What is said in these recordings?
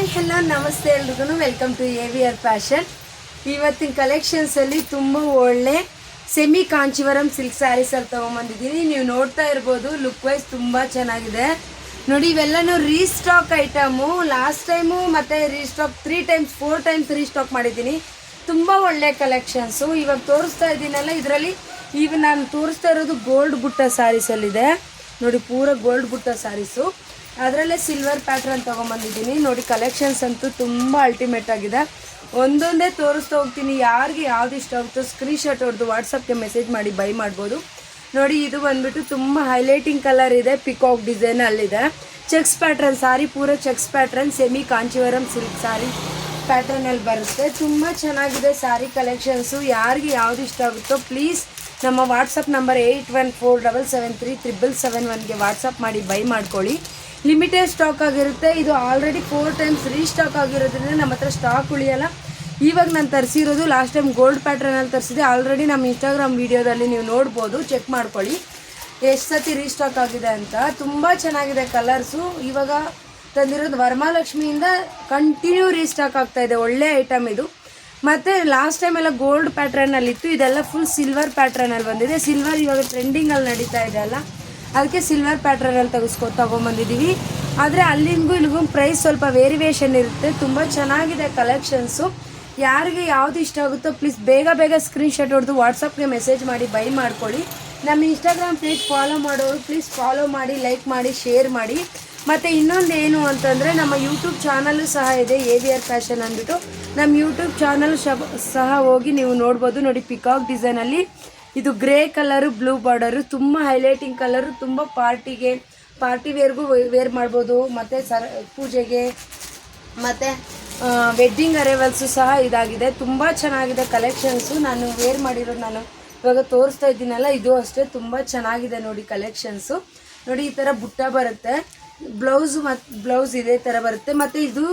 Hi hello ನಮಸ್ತೆ ಎಲ್ರಿಗೂ welcome to AVR fashion. ಇವತ್ತಿನ ಕಲೆಕ್ಷನ್ಸಲ್ಲಿ ತುಂಬ ಒಳ್ಳೆ ಸೆಮಿ ಕಾಂಚೀವರಂ ಸಿಲ್ಕ್ ಸ್ಯಾರೀಸಲ್ಲಿ ತೊಗೊಂಬಂದಿದ್ದೀನಿ. ನೀವು ನೋಡ್ತಾ ಇರ್ಬೋದು, ಲುಕ್ ವೈಸ್ ತುಂಬ ಚೆನ್ನಾಗಿದೆ ನೋಡಿ. ಇವೆಲ್ಲನೂ ರೀಸ್ಟಾಕ್ ಐಟಮು. ಲಾಸ್ಟ್ ಟೈಮು ಮತ್ತು ರೀಸ್ಟಾಕ್ 3 times 4 times ರೀಸ್ಟಾಕ್ ಮಾಡಿದ್ದೀನಿ. ತುಂಬ ಒಳ್ಳೆ ಕಲೆಕ್ಷನ್ಸು ಇವಾಗ ತೋರಿಸ್ತಾ ಇದ್ದೀನಲ್ಲ. ಇದರಲ್ಲಿ ಈಗ ನಾನು ತೋರಿಸ್ತಾ ಇರೋದು ಗೋಲ್ಡ್ ಬುಟ್ಟ ಸ್ಯಾರೀಸಲ್ಲಿದೆ ನೋಡಿ, ಪೂರ ಗೋಲ್ಡ್ ಬುಟ್ಟ ಸ್ಯಾರೀಸು. ಅದರಲ್ಲೇ ಸಿಲ್ವರ್ ಪ್ಯಾಟ್ರನ್ ತೊಗೊಂಬಂದಿದ್ದೀನಿ ನೋಡಿ. ಕಲೆಕ್ಷನ್ಸ್ ಅಂತೂ ತುಂಬ ಅಲ್ಟಿಮೇಟ್ ಆಗಿದೆ. ಒಂದೊಂದೇ ತೋರಿಸ್ತಾ ಹೋಗ್ತೀನಿ. ಯಾರಿಗೆ ಯಾವ್ದು ಇಷ್ಟ ಆಗುತ್ತೋ ಸ್ಕ್ರೀನ್ಶಾಟ್ ಹೊಡೆದು ವಾಟ್ಸಪ್ಗೆ ಮೆಸೇಜ್ ಮಾಡಿ ಬೈ ಮಾಡ್ಬೋದು ನೋಡಿ. ಇದು ಬಂದ್ಬಿಟ್ಟು ತುಂಬ ಹೈಲೈಟಿಂಗ್ ಕಲರ್ ಇದೆ, ಪಿಕಾಕ್ ಡಿಸೈನ್ ಅಲ್ಲಿದೆ. ಚೆಕ್ಸ್ ಪ್ಯಾಟ್ರನ್ ಸಾರಿ, ಪೂರ checks pattern semi Kanchivaram silk sari ಪ್ಯಾಟ್ರನಲ್ಲಿ ಬರುತ್ತೆ. ತುಂಬ ಚೆನ್ನಾಗಿದೆ ಸ್ಯಾರಿ ಕಲೆಕ್ಷನ್ಸು. ಯಾರಿಗೆ ಯಾವ್ದು ಇಷ್ಟ ಆಗುತ್ತೋ ಪ್ಲೀಸ್ ನಮ್ಮ ವಾಟ್ಸಪ್ ನಂಬರ್ 8147737771ಗೆ ವಾಟ್ಸಪ್ ಮಾಡಿ ಬೈ ಮಾಡ್ಕೊಳ್ಳಿ. ಲಿಮಿಟೆಡ್ ಸ್ಟಾಕ್ ಆಗಿರುತ್ತೆ. ಇದು ಆಲ್ರೆಡಿ 4 times ರೀಸ್ಟಾಕ್ ಆಗಿರೋದ್ರಿಂದ ನಮ್ಮ ಹತ್ರ ಸ್ಟಾಕ್ ಉಳಿಯಲ್ಲ. ಇವಾಗ ನಾನು ತರಿಸಿರೋದು ಲಾಸ್ಟ್ ಟೈಮ್ ಗೋಲ್ಡ್ ಪ್ಯಾಟ್ರನಲ್ಲಿ ತರಿಸಿದೆ. ಆಲ್ರೆಡಿ ನಮ್ಮ ಇನ್ಸ್ಟಾಗ್ರಾಮ್ ವೀಡಿಯೋದಲ್ಲಿ ನೀವು ನೋಡ್ಬೋದು, ಚೆಕ್ ಮಾಡ್ಕೊಳ್ಳಿ ಎಷ್ಟು ಸತಿ ರೀಸ್ಟಾಕ್ ಆಗಿದೆ ಅಂತ. ತುಂಬ ಚೆನ್ನಾಗಿದೆ ಕಲರ್ಸು. ಇವಾಗ ತಂದಿರೋದು ವರಮಹಾಲಕ್ಷ್ಮಿಯಿಂದ ಕಂಟಿನ್ಯೂ ರೀಸ್ಟಾಕ್ ಆಗ್ತಾಯಿದೆ. ಒಳ್ಳೆ ಐಟಮ್ ಇದು. ಮತ್ತು ಲಾಸ್ಟ್ ಟೈಮ್ ಎಲ್ಲ ಗೋಲ್ಡ್ ಪ್ಯಾಟ್ರನಲ್ಲಿತ್ತು, ಇದೆಲ್ಲ ಫುಲ್ ಸಿಲ್ವರ್ ಪ್ಯಾಟ್ರನಲ್ಲಿ ಬಂದಿದೆ. ಸಿಲ್ವರ್ ಇವಾಗ ಟ್ರೆಂಡಿಂಗಲ್ಲಿ ನಡೀತಾ ಇದೆ ಅಲ್ಲ, ಅದಕ್ಕೆ ಸಿಲ್ವರ್ ಪ್ಯಾಟ್ರನಲ್ಲಿ ತೊಗೊಂಬಂದಿದ್ದೀವಿ. ಆದರೆ ಅಲ್ಲಿಗೂ ಇಲ್ಲಿಗೂ ಪ್ರೈಸ್ ಸ್ವಲ್ಪ ವೇರಿಯೇಷನ್ ಇರುತ್ತೆ. ತುಂಬ ಚೆನ್ನಾಗಿದೆ ಕಲೆಕ್ಷನ್ಸು. ಯಾರಿಗೆ ಯಾವುದು ಇಷ್ಟ ಆಗುತ್ತೋ ಪ್ಲೀಸ್ ಬೇಗ ಸ್ಕ್ರೀನ್ಶಾಟ್ ಹೊಡೆದು ವಾಟ್ಸಪ್ಗೆ ಮೆಸೇಜ್ ಮಾಡಿ ಬೈ ಮಾಡ್ಕೊಳ್ಳಿ. ನಮ್ಮ ಇನ್ಸ್ಟಾಗ್ರಾಮ್ ಪೇಜ್ ಫಾಲೋ ಮಾಡೋರು ಪ್ಲೀಸ್ ಫಾಲೋ ಮಾಡಿ, ಲೈಕ್ ಮಾಡಿ, ಶೇರ್ ಮಾಡಿ. ಮತ್ತು ಇನ್ನೊಂದು ಏನು ಅಂತಂದರೆ ನಮ್ಮ ಯೂಟ್ಯೂಬ್ ಚಾನಲ್ಲು ಸಹ ಇದೆ, AVR ಫ್ಯಾಷನ್ ಅಂದ್ಬಿಟ್ಟು. ನಮ್ಮ ಯೂಟ್ಯೂಬ್ ಚಾನಲ್ ಸಹ ಹೋಗಿ ನೀವು ನೋಡ್ಬೋದು ನೋಡಿ. ಪಿಕಾಕ್ ಡಿಸೈನಲ್ಲಿ ಇದು ಗ್ರೇ ಕಲರು, ಬ್ಲೂ ಬಾರ್ಡರು, ತುಂಬ ಹೈಲೈಟಿಂಗ್ ಕಲರು. ತುಂಬ ಪಾರ್ಟಿ ವೇರ್ಗೂ ವೇರ್ ಮಾಡ್ಬೋದು, ಮತ್ತು ಪೂಜೆಗೆ ಮತ್ತು ವೆಡ್ಡಿಂಗ್ ಅರೈವಲ್ಸು ಸಹ ಇದಾಗಿದೆ. ತುಂಬ ಚೆನ್ನಾಗಿದೆ ಕಲೆಕ್ಷನ್ಸು. ನಾನು ವೇರ್ ಮಾಡಿರೋದು ನಾನು ಇವಾಗ ತೋರಿಸ್ತಾ ಇದ್ದೀನಲ್ಲ, ಇದು ಅಷ್ಟೇ ತುಂಬ ಚೆನ್ನಾಗಿದೆ ನೋಡಿ ಕಲೆಕ್ಷನ್ಸು. ನೋಡಿ ಈ ಥರ ಬುಟ್ಟ ಬರುತ್ತೆ, ಬ್ಲೌಸ್ ಇದೇ ಥರ ಬರುತ್ತೆ. ಮತ್ತು ಇದು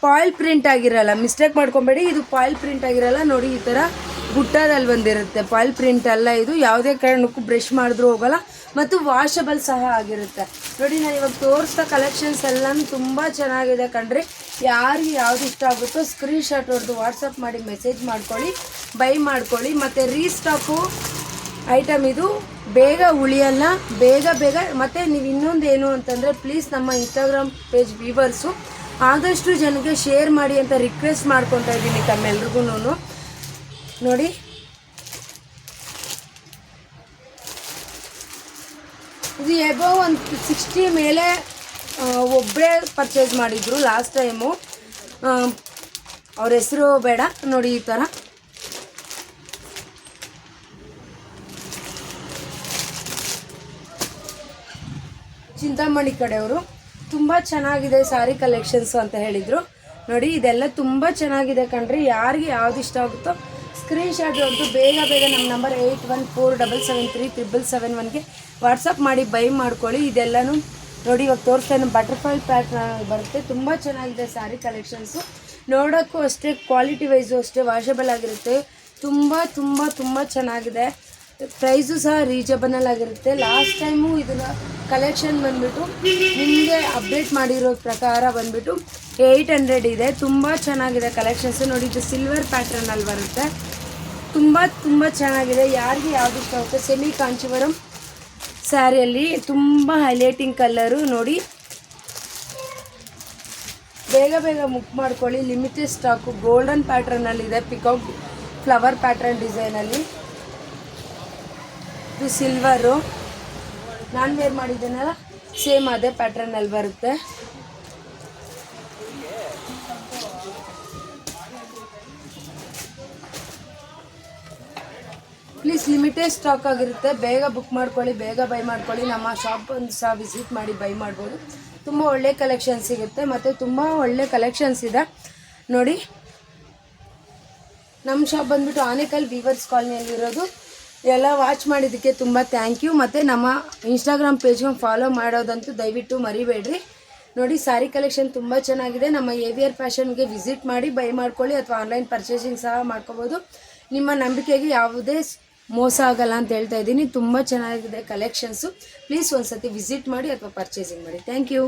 ಪಾಯಿಲ್ ಪ್ರಿಂಟ್ ಆಗಿರಲ್ಲ, ಮಿಸ್ಟೇಕ್ ಮಾಡ್ಕೊಬೇಡಿ. ಇದು ಪಾಯಿಲ್ ಪ್ರಿಂಟ್ ಆಗಿರಲ್ಲ ನೋಡಿ. ಈ ಥರ ಬುಟ್ಟದಲ್ಲಿ ಬಂದಿರುತ್ತೆ, ಪಾಯಿಲ್ ಪ್ರಿಂಟ್ ಅಲ್ಲ ಇದು. ಯಾವುದೇ ಕಾರಣಕ್ಕೂ ಬ್ರಷ್ ಮಾಡಿದ್ರೂ ಹೋಗಲ್ಲ ಮತ್ತು ವಾಷಬಲ್ ಸಹ ಆಗಿರುತ್ತೆ ನೋಡಿ. ನಾನು ಇವಾಗ ತೋರಿಸ್ತಾ ಕಲೆಕ್ಷನ್ಸ್ ಎಲ್ಲನೂ ತುಂಬ ಚೆನ್ನಾಗಿದೆ ಕಣ್ರಿ. ಯಾರಿಗೆ ಯಾವ್ದು ಇಷ್ಟ ಆಗುತ್ತೋ ಸ್ಕ್ರೀನ್ಶಾಟ್ ಹೊಡೆದು ವಾಟ್ಸಪ್ ಮಾಡಿ ಮೆಸೇಜ್ ಮಾಡ್ಕೊಳ್ಳಿ, ಬೈ ಮಾಡ್ಕೊಳ್ಳಿ. ಮತ್ತು ರೀಸ್ಟಾಕು ಐಟಮ್ ಇದು, ಬೇಗ ಉಳಿಯಲ್ಲ, ಬೇಗ. ಮತ್ತು ನೀವು ಇನ್ನೊಂದು ಏನು ಅಂತಂದರೆ ಪ್ಲೀಸ್ ನಮ್ಮ ಇನ್ಸ್ಟಾಗ್ರಾಮ್ ಪೇಜ್ ವ್ಯೂವರ್ಸು ಆದಷ್ಟು ಜನಕ್ಕೆ ಶೇರ್ ಮಾಡಿ ಅಂತ ರಿಕ್ವೆಸ್ಟ್ ಮಾಡ್ಕೊತಾ ಇದ್ದೀನಿ ತಮ್ಮೆಲ್ರಿಗೂ ನೋಡಿ. ಇದು ಎಬವ್ ಒಂದು 60 ಮೇಲೆ ಒಬ್ಬರೇ ಪರ್ಚೇಸ್ ಮಾಡಿದ್ರು ಲಾಸ್ಟ್ ಟೈಮು. ಅವ್ರ ಹೆಸರು ಬೇಡ ನೋಡಿ. ಈ ಥರ ಚಿಂತಾಮಣಿ ಕಡೆಯವರು ತುಂಬ ಚೆನ್ನಾಗಿದೆ ಸ್ಯಾರಿ ಕಲೆಕ್ಷನ್ಸು ಅಂತ ಹೇಳಿದರು ನೋಡಿ. ಇದೆಲ್ಲ ತುಂಬ ಚೆನ್ನಾಗಿದೆ ಕಣ್ರಿ. ಯಾರಿಗೆ ಯಾವ್ದು ಇಷ್ಟ ಆಗುತ್ತೋ ಸ್ಕ್ರೀನ್ಶಾಟ್ ಹೊಡೆದು ಬೇಗ ನಮ್ಮ ನಂಬರ್ 8147737771ಗೆ ವಾಟ್ಸಪ್ ಮಾಡಿ ಬೈ ಮಾಡ್ಕೊಳ್ಳಿ. ಇದೆಲ್ಲನೂ ನೋಡಿ ಇವಾಗ ತೋರಿಸ್ತಾನೆ ಬಟರ್ಫ್ಲೈ ಪ್ಯಾಟ್ರನ್ ಬರುತ್ತೆ. ತುಂಬ ಚೆನ್ನಾಗಿದೆ ಸ್ಯಾರಿ ಕಲೆಕ್ಷನ್ಸು. ನೋಡೋಕ್ಕೂ ಅಷ್ಟೇ, ಕ್ವಾಲಿಟಿ ವೈಸು ಅಷ್ಟೇ ವಾಷಬಲ್ ಆಗಿರುತ್ತೆ. ತುಂಬ ಚೆನ್ನಾಗಿದೆ. ಪ್ರೈಸು ಸಹ ರೀಸನಬಲ್ ಆಗಿರುತ್ತೆ. ಲಾಸ್ಟ್ ಟೈಮು ಇದನ್ನು ಕಲೆಕ್ಷನ್ ಬಂದುಬಿಟ್ಟು ನಿಮಗೆ ಅಪ್ಡೇಟ್ ಮಾಡಿರೋ ಪ್ರಕಾರ ಬಂದುಬಿಟ್ಟು 800 ಇದೆ. ತುಂಬ ಚೆನ್ನಾಗಿದೆ ಕಲೆಕ್ಷನ್ಸು ನೋಡಿ. ಇದು ಸಿಲ್ವರ್ ಪ್ಯಾಟ್ರನಲ್ಲಿ ಬರುತ್ತೆ. ತುಂಬ ಚೆನ್ನಾಗಿದೆ. ಯಾರಿಗೆ ಯಾವ್ದು ಇಷ್ಟ ಆಗುತ್ತೆ ಸೆಮಿ ಕಾಂಚೀವರಂ ಸ್ಯಾರಿಯಲ್ಲಿ ತುಂಬ ಹೈಲೈಟಿಂಗ್ ಕಲರು ನೋಡಿ. ಬೇಗ ಬುಕ್ ಮಾಡ್ಕೊಳ್ಳಿ. Limited stock. ಗೋಲ್ಡನ್ ಪ್ಯಾಟ್ರನಲ್ಲಿದೆ, ಪಿಕಾಕ್ ಫ್ಲವರ್ ಪ್ಯಾಟ್ರನ್ ಡಿಸೈನಲ್ಲಿ. ಇದು ಸಿಲ್ವರು, ನಾನು ವೇರ್ ಮಾಡಿದ್ದೇನಲ್ಲ ಸೇಮ್ ಅದೇ ಪ್ಯಾಟ್ರನಲ್ಲಿ ಬರುತ್ತೆ. ಪ್ಲೀಸ್ ಲಿಮಿಟೆಡ್ ಸ್ಟಾಕ್ ಆಗಿರುತ್ತೆ. ಬೇಗ ಬುಕ್ ಮಾಡ್ಕೊಳ್ಳಿ, ಬೇಗ ಬೈ ಮಾಡ್ಕೊಳ್ಳಿ. ನಮ್ಮ ಶಾಪ್ ಒಂದು ಸಹ ವಿಸಿಟ್ ಮಾಡಿ ಬೈ ಮಾಡ್ಬೋದು. ತುಂಬ ಒಳ್ಳೆ ಕಲೆಕ್ಷನ್ಸ್ ಸಿಗುತ್ತೆ ಮತ್ತು ತುಂಬ ಒಳ್ಳೆ ಕಲೆಕ್ಷನ್ಸ್ ಇದೆ ನೋಡಿ. ನಮ್ಮ ಶಾಪ್ ಬಂದುಬಿಟ್ಟು ಆನೇಕಲ್ ವೀವರ್ಸ್ ಕಾಲನಿಯಲ್ಲಿರೋದು. ಎಲ್ಲ ವಾಚ್ ಮಾಡಿದ್ದಕ್ಕೆ ತುಂಬ ಥ್ಯಾಂಕ್ ಯು. ಮತ್ತು ನಮ್ಮ ಇನ್ಸ್ಟಾಗ್ರಾಮ್ ಪೇಜ್ಗೆ ಫಾಲೋ ಮಾಡೋದಂತೂ ದಯವಿಟ್ಟು ಮರಿಬೇಡ್ರಿ ನೋಡಿ. ಸ್ಯಾರಿ ಕಲೆಕ್ಷನ್ ತುಂಬ ಚೆನ್ನಾಗಿದೆ. ನಮ್ಮ AVR ಫ್ಯಾಷನ್ಗೆ ವಿಸಿಟ್ ಮಾಡಿ ಬೈ ಮಾಡ್ಕೊಳ್ಳಿ, ಅಥವಾ ಆನ್ಲೈನ್ ಪರ್ಚೇಸಿಂಗ್ ಸಹ ಮಾಡ್ಕೋಬೋದು. ನಿಮ್ಮ ನಂಬಿಕೆಗೆ ಯಾವುದೇ ಮೋಸ ಆಗಲ್ಲ ಅಂತ ಹೇಳ್ತಾ ಇದ್ದೀನಿ. ತುಂಬ ಚೆನ್ನಾಗಿದೆ ಕಲೆಕ್ಷನ್ಸು. ಪ್ಲೀಸ್ ಒಂದು ಸತಿ ವಿಸಿಟ್ ಮಾಡಿ ಅಥವಾ ಪರ್ಚೇಸಿಂಗ್ ಮಾಡಿ. Thank you.